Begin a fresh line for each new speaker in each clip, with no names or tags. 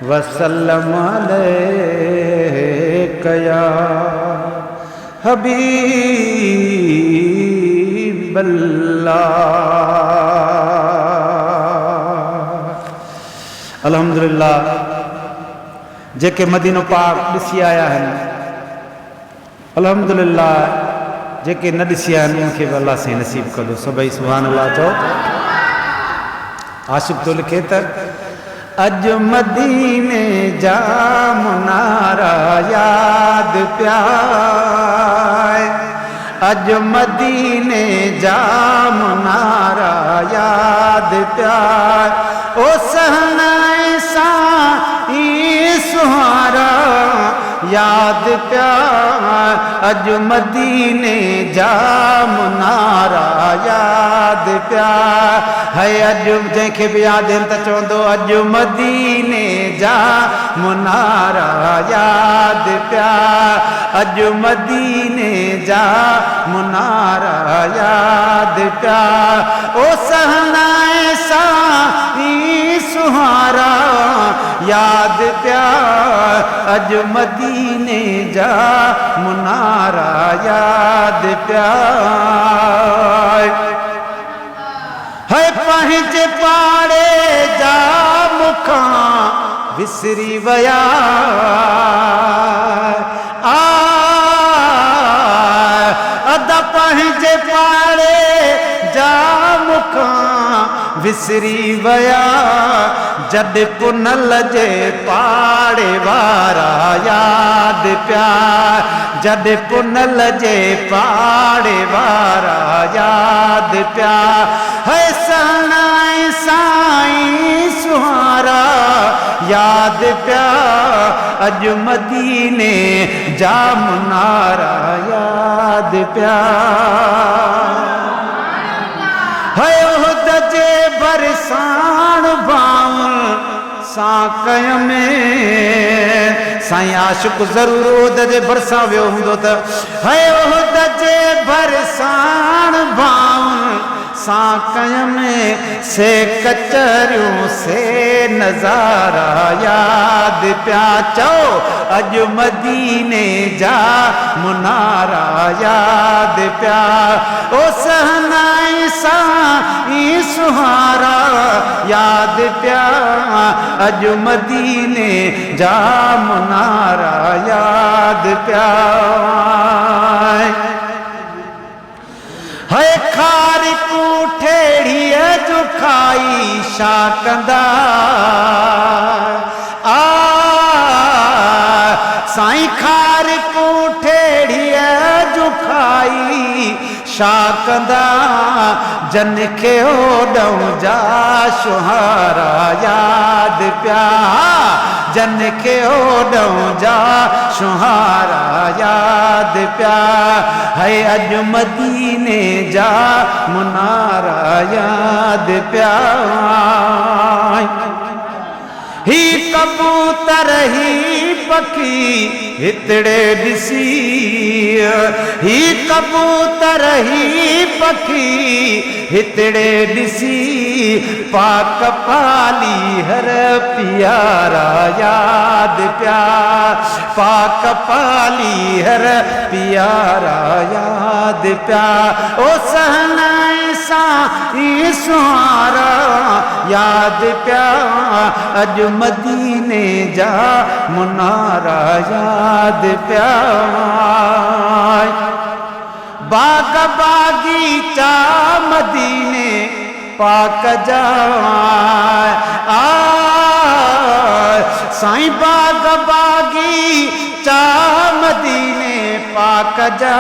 वसल्लम अलैका या हबीबल्लाह। अल्हम्दुलिल्लाह जेके मदीनो पाक ॾिसी आया आहिनि, अल्हम्दुलिल्लाह जेके न ॾिसी आया आहिनि उनखे बि अल्लाह साईं नसीब कयो। सभई सुभान अल्लाह चओ। आशिक़ तो लिखे त अज मदीने जा मुनारा याद प्याए, अज मदीने जा मुनारा याद प्याए, ओ सहनाए साईं सुहारा याद प्यार, अज मदीने जा मुनारा याद प्यार है। अज जंहिंखे बि याद आहिनि त चवंदो अज मदीने जा मुनारा याद प्यार, अज मदीने जा मुनारा याद प्यार, ओ सहनाए साईं सुहारा याद प्यार, अज मदीने जा मुनारा याद प्यार है। पंहिंजे पाड़े जा मुखां विसरी वया अदा पंहिंजे पाड़े जा मुखां विसरी वया, जड पुनल जे पाड़े वारा याद प्यार, जड पुनल जे पाड़े वारा याद प्यार है। सहनाए साईं सुहारा याद प्यार, अज मदीने जा मुनारा याद प्यार है। उहद जे बरसाण बाउल साकय में साईं आशिक़ ज़रूर उहद जे भरसां वियो हूंदो त है। उहद जे बरसाण बाउल साकय में से कचरियूं से नज़ारा याद प्या चओ, अज मदीने जा मुनारा याद प्या, ओ सहनाए साईं सुहारा याद प्या, अज मदीने जा मुनारा याद प्या है। खार ठेड़ीअ जो खाई छा कंदा साईं, खार को ठेड़ीअ जो खाई छा कंदा, जन खे ओॾऊं जा शुहारा याद प्या, जन खे ओॾऊं जा शुहारा याद प्या है। अज मदीने जा मुनारा याद प्या ही कबूतर ही पखी हितड़े ॾिसी, ही कबूतर ही पखी हितड़े ॾिसी, पाक पाली हर प्यारा याद प्यार, पाक पाली हर प्यारा याद प्यार, ओ सहनाए साईं सुहारा याद प्यार, अज मदीने जा मुनारा याद प्यार। बाग बागीचा मदीने पाक जा साईं, बाग बागीचा मदीने पाक जा,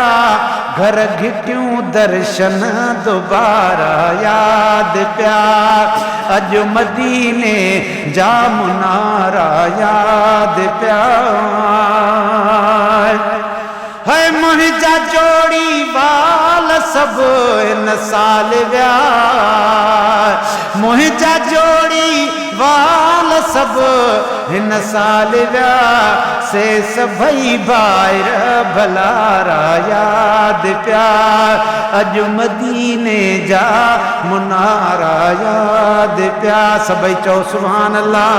घर घिटियूं दर्शन दोबारा याद प्यार, अज मदीने जा मुनारा याद प्यार है। मुंहिंजा जोड़ी वाल सब इन साल व्या, मुंहिंजा जोड़ी वाल सब हिन साल व्या, से सभई भाइर भलारा याद प्यार, अज मदीने जा मुनारा याद प्यार। सभई चओ सुभान अल्लाह।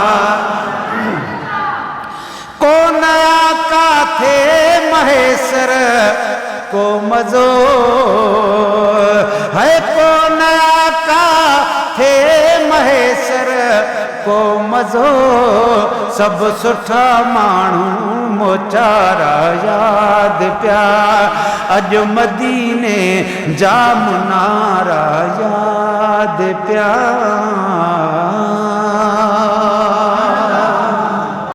मज़ो है को नया का थे महेसर को मज़ो सब सुठा माण्हू मोचारा याद पिया अज मदीने जा मुनारा याद पिया